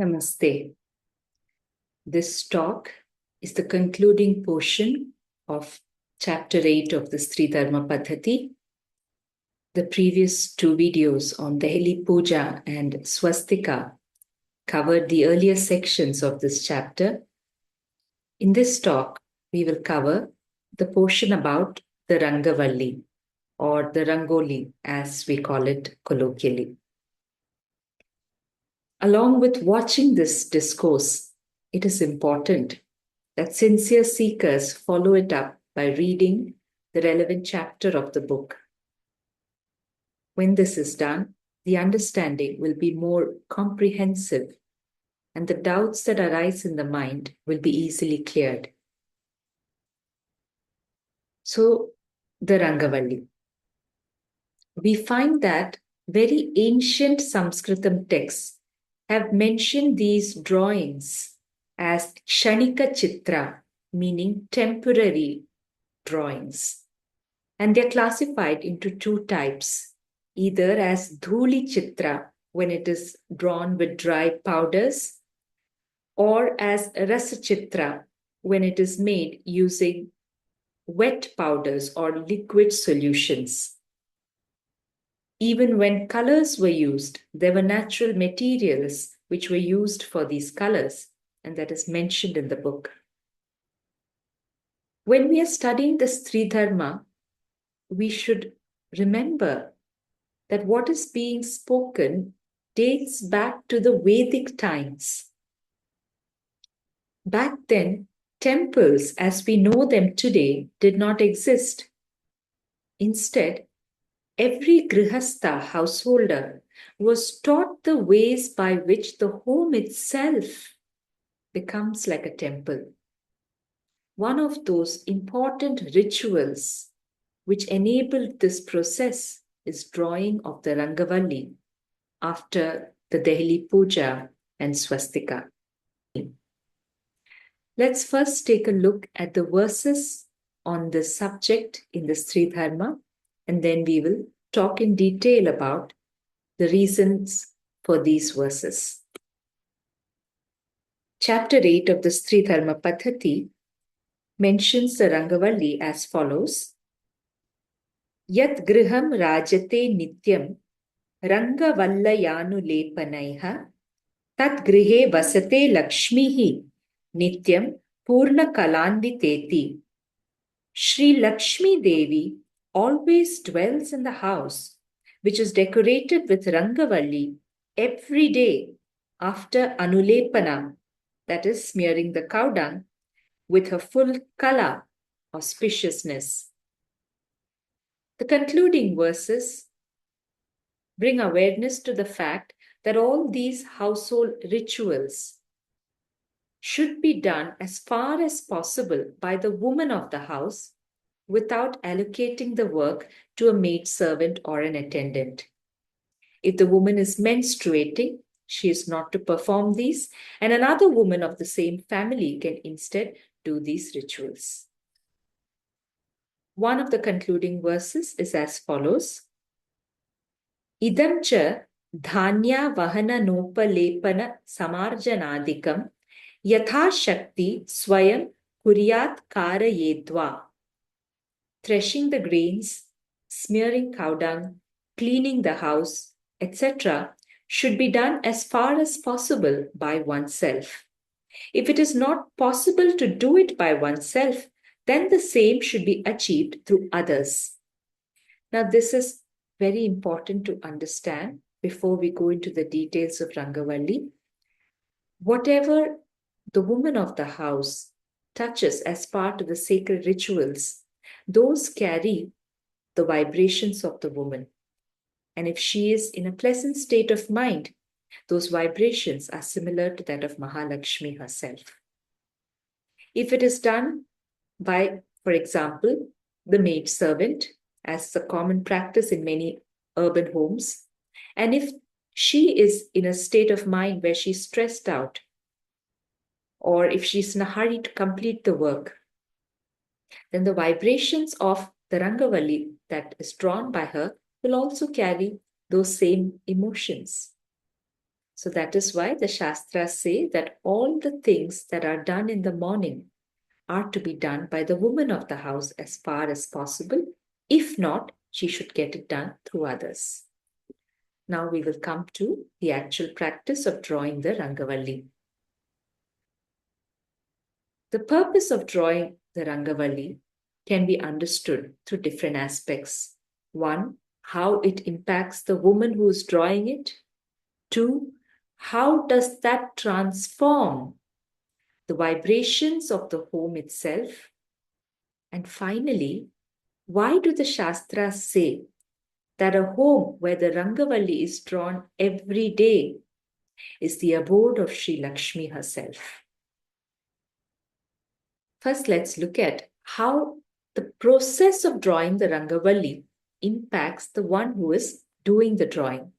Namaste. This talk is the concluding portion of Chapter 8 of the Stri Dharma Paddhatih. The previous two videos on Daily Puja and Swastika covered the earlier sections of this chapter. In this talk, we will cover the portion about the Rangavalli, or the Rangoli, as we call it colloquially. Along with watching this discourse, it is important that sincere seekers follow it up by reading the relevant chapter of the book. When this is done, the understanding will be more comprehensive and the doubts that arise in the mind will be easily cleared. So, the Rangavalli. We find that very ancient Sanskritam texts have mentioned these drawings as Kshanika Chitra, meaning temporary drawings. And they're classified into two types, either as Dhuli Chitra, when it is drawn with dry powders, or as Rasa Chitra, when it is made using wet powders or liquid solutions. Even when colors were used, there were natural materials which were used for these colors, and that is mentioned in the book. When we are studying the Stri Dharma, we should remember that what is being spoken dates back to the Vedic times. Back then, temples as we know them today did not exist. Instead, every grihastha householder was taught the ways by which the home itself becomes like a temple. One of those important rituals which enabled this process is drawing of the Rangavalli after the Daily Puja and Swastika. Let's first take a look at the verses on this subject in the Stri Dharma, and then we will talk in detail about the reasons for these verses. Chapter 8 of the Stri Dharma Paddhatih mentions the Rangavalli as follows. Yat griham rajate nityam Rangavallayanu lepanaiha tat grihe vasate lakshmihi nityam purna kalanviteti. Shri Lakshmi Devi always dwells in the house which is decorated with Rangavalli every day after anulepana, that is smearing the cow dung, with her full kala, auspiciousness. The concluding verses bring awareness to the fact that all these household rituals should be done as far as possible by the woman of the house without allocating the work to a maidservant or an attendant. If the woman is menstruating, she is not to perform these, and another woman of the same family can instead do these rituals. One of the concluding verses is as follows. Idam cha dhanya vahana nopalepana samarjanadikam yatha shakti swayam kuryat karayedva. Threshing the grains, smearing cow dung, cleaning the house, etc. should be done as far as possible by oneself. If it is not possible to do it by oneself, then the same should be achieved through others. Now, this is very important to understand before we go into the details of Rangavalli. Whatever the woman of the house touches as part of the sacred rituals, those carry the vibrations of the woman. And if she is in a pleasant state of mind, those vibrations are similar to that of Mahalakshmi herself. If it is done by, for example, the maidservant, as the common practice in many urban homes, and if she is in a state of mind where she's stressed out, or if she's in a hurry to complete the work, then the vibrations of the Rangavalli that is drawn by her will also carry those same emotions. So that is why the Shastras say that all the things that are done in the morning are to be done by the woman of the house as far as possible. If not, she should get it done through others. Now we will come to the actual practice of drawing the Rangavalli. The purpose of drawing the Rangavalli can be understood through different aspects. One, how it impacts the woman who is drawing it. Two, how does that transform the vibrations of the home itself? And finally, why do the Shastras say that a home where the Rangavalli is drawn every day is the abode of Sri Lakshmi herself? First, let's look at how the process of drawing the Rangavalli impacts the one who is doing the drawing.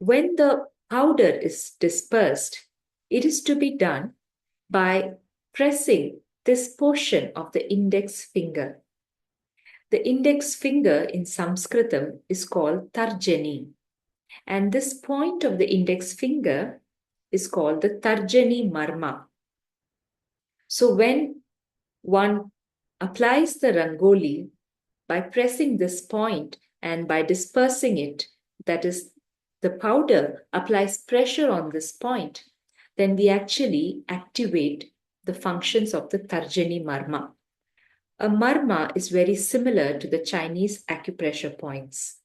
When the powder is dispersed, it is to be done by pressing this portion of the index finger. The index finger in Sanskritam is called Tarjani, and this point of the index finger is called the Tarjani Marma. So when one applies the Rangoli by pressing this point and by dispersing it, that is, the powder applies pressure on this point, then we actually activate the functions of the Tarjani Marma. A marma is very similar to the Chinese acupressure points.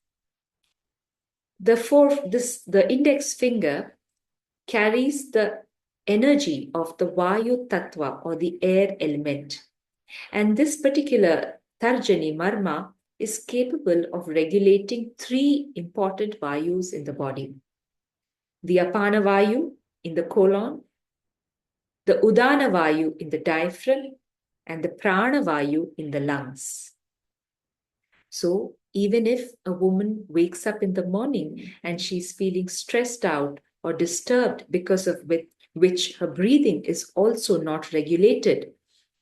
The index finger carries the energy of the Vayu Tattva or the air element. And this particular Tarjani Marma is capable of regulating three important Vayus in the body. The Apana Vayu in the colon, the Udana Vayu in the diaphragm, and the Prana Vayu in the lungs. So even if a woman wakes up in the morning and she's feeling stressed out or disturbed because of which her breathing is also not regulated,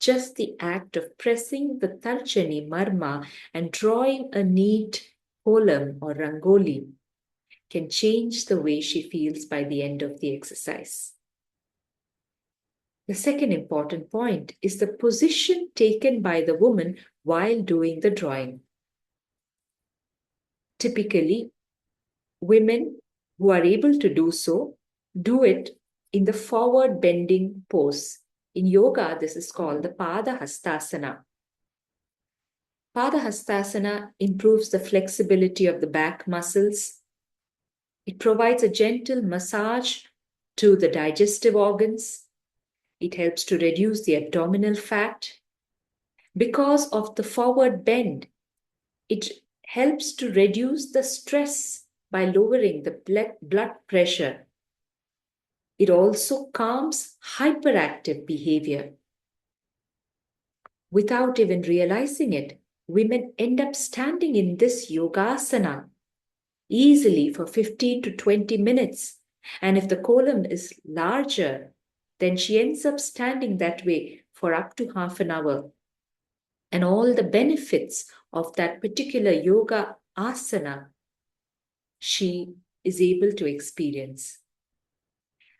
just the act of pressing the Tarjani Marma and drawing a neat kolam or rangoli can change the way she feels by the end of the exercise. The second important point is the position taken by the woman while doing the drawing. Typically, women who are able to do so do it in the forward bending pose. In yoga, this is called the Paddhatih. Paddhatih improves the flexibility of the back muscles. It provides a gentle massage to the digestive organs. It helps to reduce the abdominal fat. Because of the forward bend, it helps to reduce the stress by lowering the blood pressure. It also calms hyperactive behavior. Without even realizing it, women end up standing in this yogasana easily for 15 to 20 minutes. And if the kolam is larger, then she ends up standing that way for up to half an hour. And all the benefits of that particular yoga asana she is able to experience.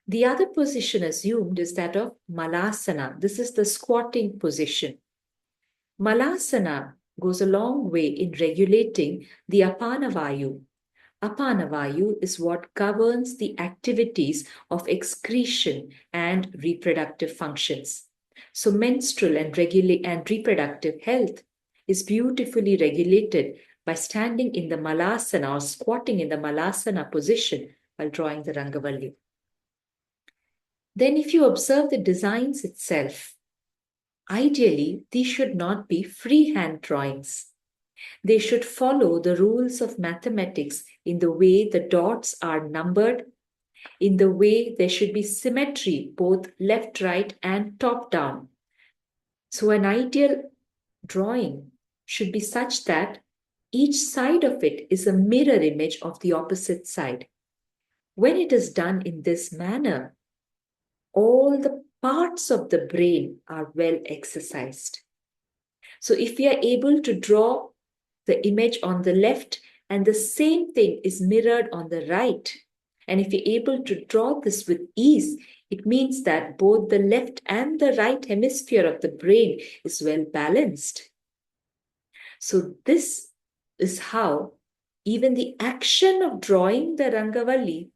The other position assumed is that of malasana. This is the squatting position. Malasana goes a long way in regulating the apana vayu. Apana vayu is what governs the activities of excretion and reproductive functions. So menstrual and reproductive health is beautifully regulated by standing in the malasana or squatting in the malasana position while drawing the Rangavalli. Then if you observe the designs itself, ideally, these should not be freehand drawings. They should follow the rules of mathematics in the way the dots are numbered, in the way there should be symmetry, both left, right, and top down. So an ideal drawing should be such that each side of it is a mirror image of the opposite side. When it is done in this manner, all the parts of the brain are well exercised. So if we are able to draw the image on the left And the same thing is mirrored on the right. And if you're able to draw this with ease, it means that both the left and the right hemisphere of the brain is well balanced. So this is how even the action of drawing the Rangavalli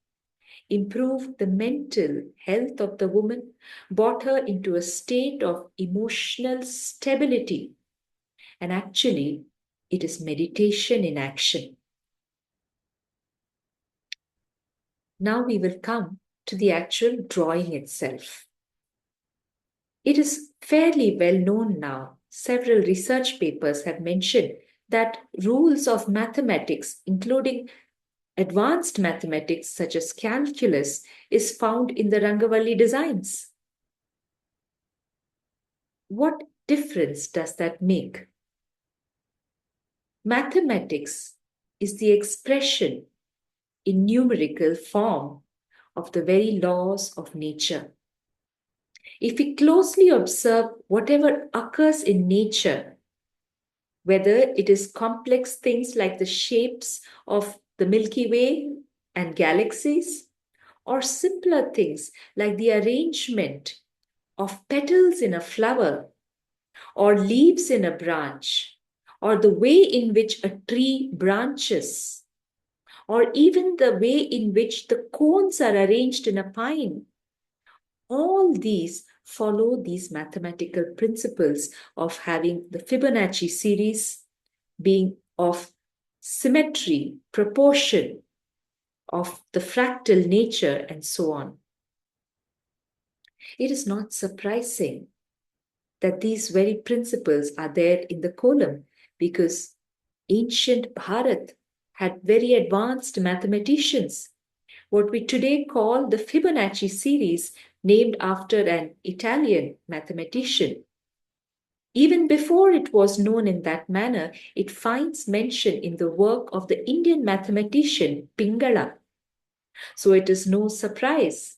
improved the mental health of the woman, brought her into a state of emotional stability. And actually, it is meditation in action. Now we will come to the actual drawing itself. It is fairly well known now. Several research papers have mentioned that rules of mathematics, including advanced mathematics such as calculus, is found in the Rangavalli designs. What difference does that make? Mathematics is the expression in numerical form of the very laws of nature. If we closely observe whatever occurs in nature, whether it is complex things like the shapes of the Milky Way and galaxies, or simpler things like the arrangement of petals in a flower, or leaves in a branch, or the way in which a tree branches, or even the way in which the cones are arranged in a pine, all these follow these mathematical principles of having the Fibonacci series being of symmetry, proportion, of the fractal nature, and so on. It is not surprising that these very principles are there in the Kolam, because ancient Bharat had very advanced mathematicians, what we today call the Fibonacci series, named after an Italian mathematician. Even before it was known in that manner, it finds mention in the work of the Indian mathematician Pingala. So it is no surprise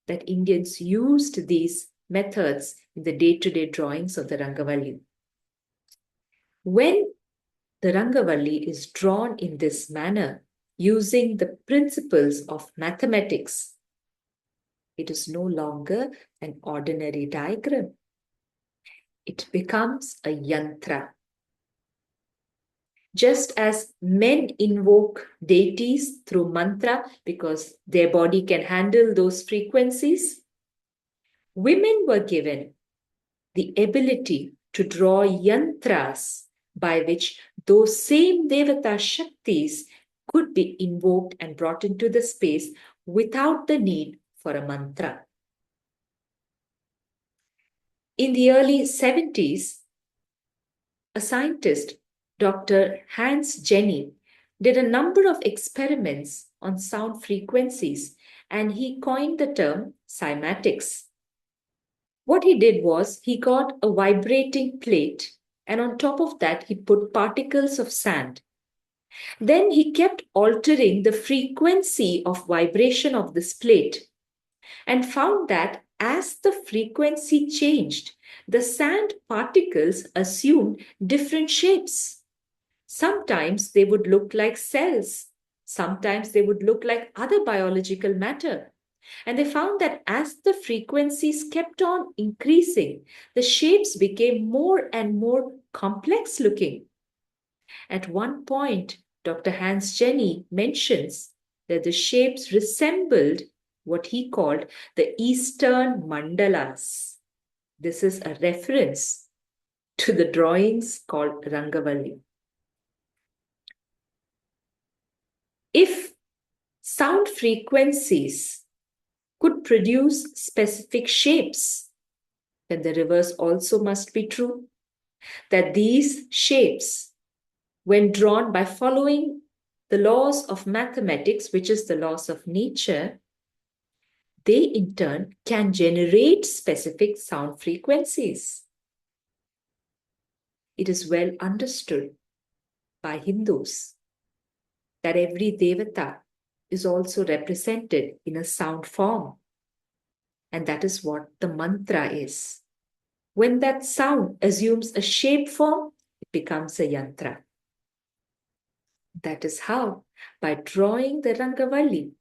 that Indians used these methods in the day-to-day drawings of the Rangavalli. When the Rangavalli is drawn in this manner, using the principles of mathematics, it is no longer an ordinary diagram. It becomes a yantra. Just as men invoke deities through mantra because their body can handle those frequencies, women were given the ability to draw yantras by which those same Devata Shaktis could be invoked and brought into the space without the need for a mantra. In the early 70s, a scientist, Dr. Hans Jenny, did a number of experiments on sound frequencies, and he coined the term cymatics. What he did was he got a vibrating plate, and on top of that he put particles of sand. Then he kept altering the frequency of vibration of this plate and found that as the frequency changed, the sand particles assumed different shapes. Sometimes they would look like cells. Sometimes they would look like other biological matter. And they found that as the frequencies kept on increasing, the shapes became more and more complex looking. At one point, Dr. Hans Jenny mentions that the shapes resembled what he called the Eastern mandalas. This is a reference to the drawings called Rangavalli. If sound frequencies could produce specific shapes, then the reverse also must be true. That these shapes, when drawn by following the laws of mathematics, which is the laws of nature, they in turn can generate specific sound frequencies. It is well understood by Hindus that every devata is also represented in a sound form. And that is what the mantra is. When that sound assumes a shape form, it becomes a yantra. That is how, by drawing the Rangavalli,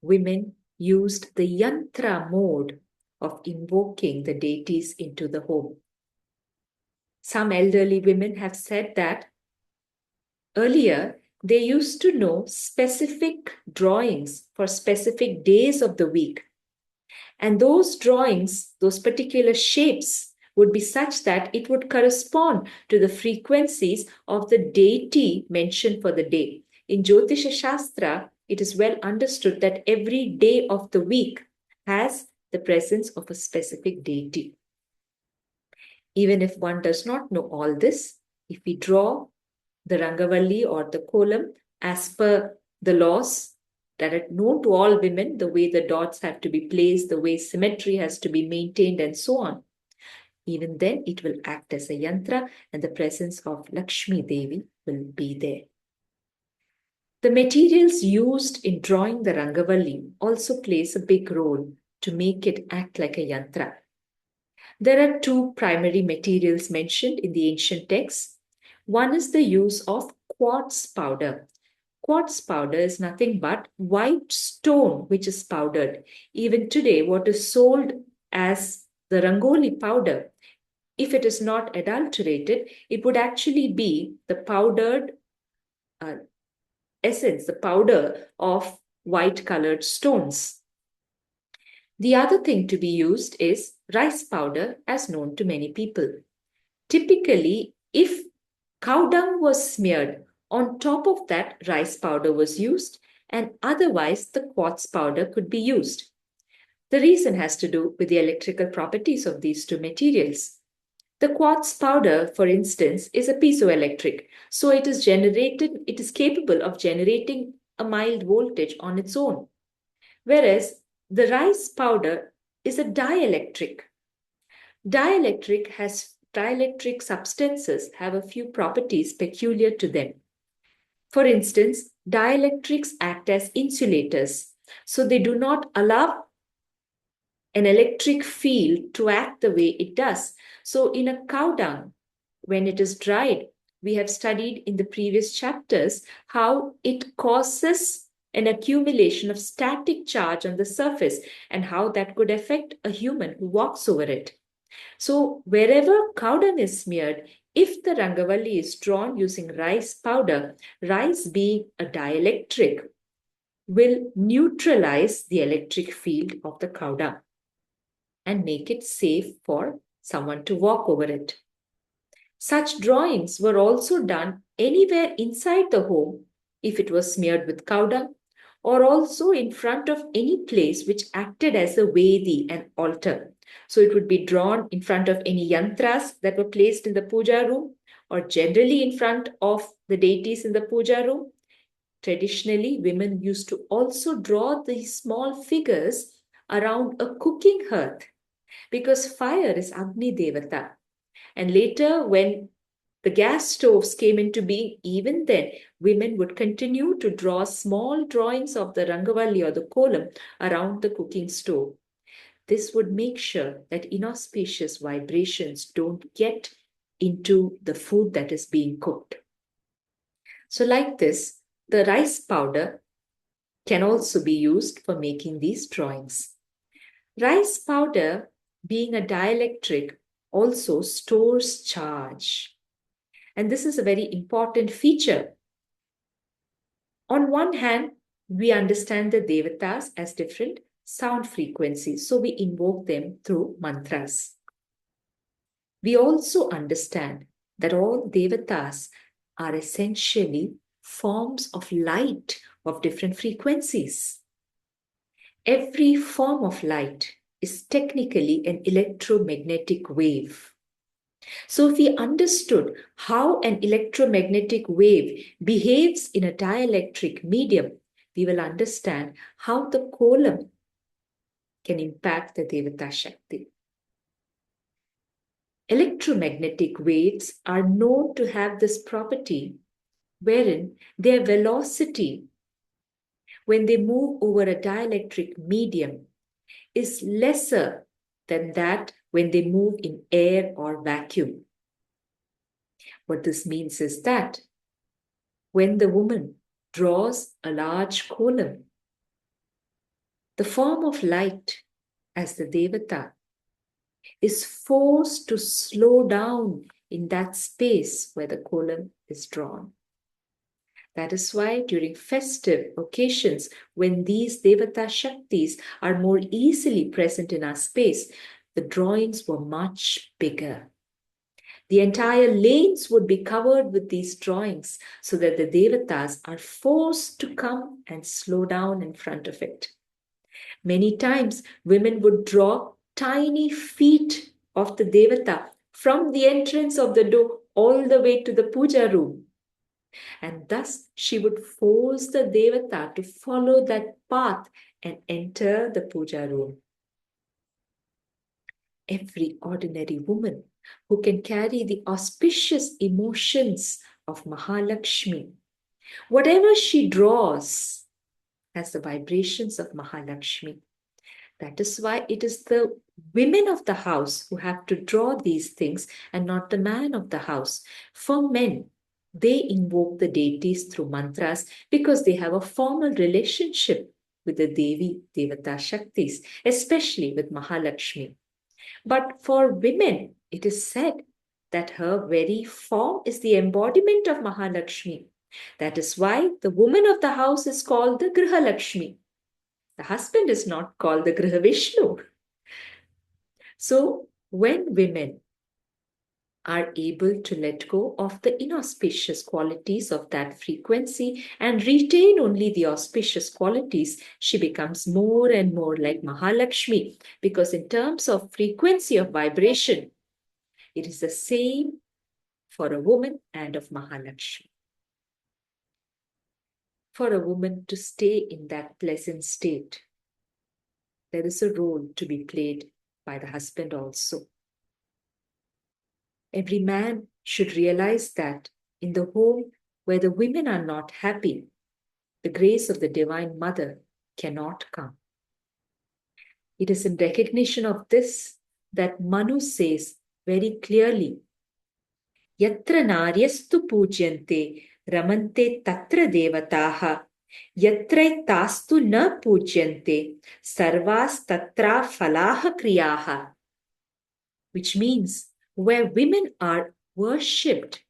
women used the yantra mode of invoking the deities into the home. Some elderly women have said that earlier they used to know specific drawings for specific days of the week. And those drawings, those particular shapes, would be such that it would correspond to the frequencies of the deity mentioned for the day. In Jyotisha Shastra, it is well understood that every day of the week has the presence of a specific deity. Even if one does not know all this, if we draw the Rangavalli or the Kolam as per the laws that are known to all women, the way the dots have to be placed, the way symmetry has to be maintained, and so on, even then it will act as a yantra and the presence of Lakshmi Devi will be there. The materials used in drawing the Rangavalli also plays a big role to make it act like a yantra. There are two primary materials mentioned in the ancient texts. One is the use of quartz powder. Quartz powder is nothing but white stone which is powdered. Even today, what is sold as the Rangoli powder, if it is not adulterated, it would actually be the powdered essence, the powder of white colored stones. The other thing to be used is rice powder, as known to many people. Typically, if cow dung was smeared, on top of that rice powder was used, and otherwise the quartz powder could be used. The reason has to do with the electrical properties of these two materials. The quartz powder, for instance, is a piezoelectric, so it is capable of generating a mild voltage on its own. Whereas the rice powder is a dielectric. Dielectric substances have a few properties peculiar to them. For instance, dielectrics act as insulators, so they do not allow an electric field to act the way it does. So in a cow dung, when it is dried, we have studied in the previous chapters how it causes an accumulation of static charge on the surface and how that could affect a human who walks over it. So wherever cow dung is smeared, if the Rangavalli is drawn using rice powder, rice being a dielectric, will neutralize the electric field of the cow dung and make it safe for someone to walk over it. Such drawings were also done anywhere inside the home if it was smeared with cow dung, or also in front of any place which acted as a Vedi, an altar. So it would be drawn in front of any yantras that were placed in the puja room, or generally in front of the deities in the puja room. Traditionally, women used to also draw these small figures around a cooking hearth because fire is Agni Devata. And later, when the gas stoves came into being, even then, women would continue to draw small drawings of the Rangavalli or the Kolam around the cooking stove. This would make sure that inauspicious vibrations don't get into the food that is being cooked. So like this, the rice powder can also be used for making these drawings. Rice powder, being a dielectric, also stores charge. And this is a very important feature. On one hand, we understand the devatas as different sound frequencies, so we invoke them through mantras. We also understand that all devatas are essentially forms of light of different frequencies. Every form of light is technically an electromagnetic wave. So if we understood how an electromagnetic wave behaves in a dielectric medium, we will understand how the kolam can impact the Devata Shakti. Electromagnetic waves are known to have this property wherein their velocity when they move over a dielectric medium is lesser than that when they move in air or vacuum. What this means is that when the woman draws a large kolam, the form of light as the Devata is forced to slow down in that space where the kolam is drawn. That is why during festive occasions, when these Devata Shaktis are more easily present in our space, the drawings were much bigger. The entire lanes would be covered with these drawings so that the Devatas are forced to come and slow down in front of it. Many times, women would draw tiny feet of the Devata from the entrance of the door all the way to the puja room. And thus, she would force the Devata to follow that path and enter the puja room. Every ordinary woman who can carry the auspicious emotions of Mahalakshmi, whatever she draws, has the vibrations of Mahalakshmi. That is why it is the women of the house who have to draw these things and not the man of the house. For men, they invoke the deities through mantras because they have a formal relationship with the Devi, Devata Shaktis, especially with Mahalakshmi. But for women, it is said that her very form is the embodiment of Mahalakshmi. That is why the woman of the house is called the Grihalakshmi. The husband is not called the Griha Vishnu. So when women are able to let go of the inauspicious qualities of that frequency and retain only the auspicious qualities, she becomes more and more like Mahalakshmi, because in terms of frequency of vibration, it is the same for a woman and of Mahalakshmi. For a woman to stay in that pleasant state, there is a role to be played by the husband also. Every man should realize that in the home where the women are not happy, the grace of the Divine Mother cannot come. It is in recognition of this that Manu says very clearly, Yatra naryastu pujyante ramante tatra devataha yatra tastu na pujyante sarvas tatra falaha kriyaha. Which means where women are worshipped,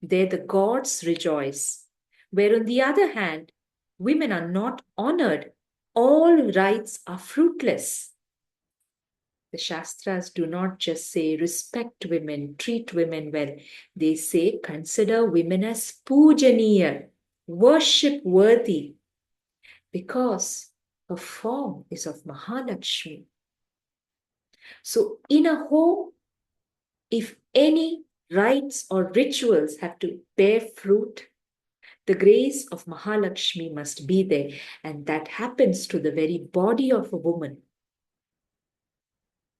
there the gods rejoice. Where on the other hand, women are not honored, all rites are fruitless. The Shastras do not just say respect women, treat women well. They say consider women as pujaniya, worship worthy, because her form is of Mahalakshmi. So in a home, if any rites or rituals have to bear fruit, the grace of Mahalakshmi must be there, and that happens to the very body of a woman.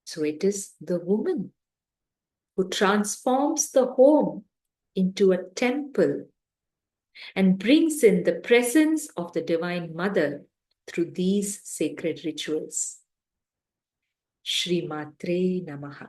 So it is the woman who transforms the home into a temple and brings in the presence of the Divine Mother through these sacred rituals. Shri Matre Namaha.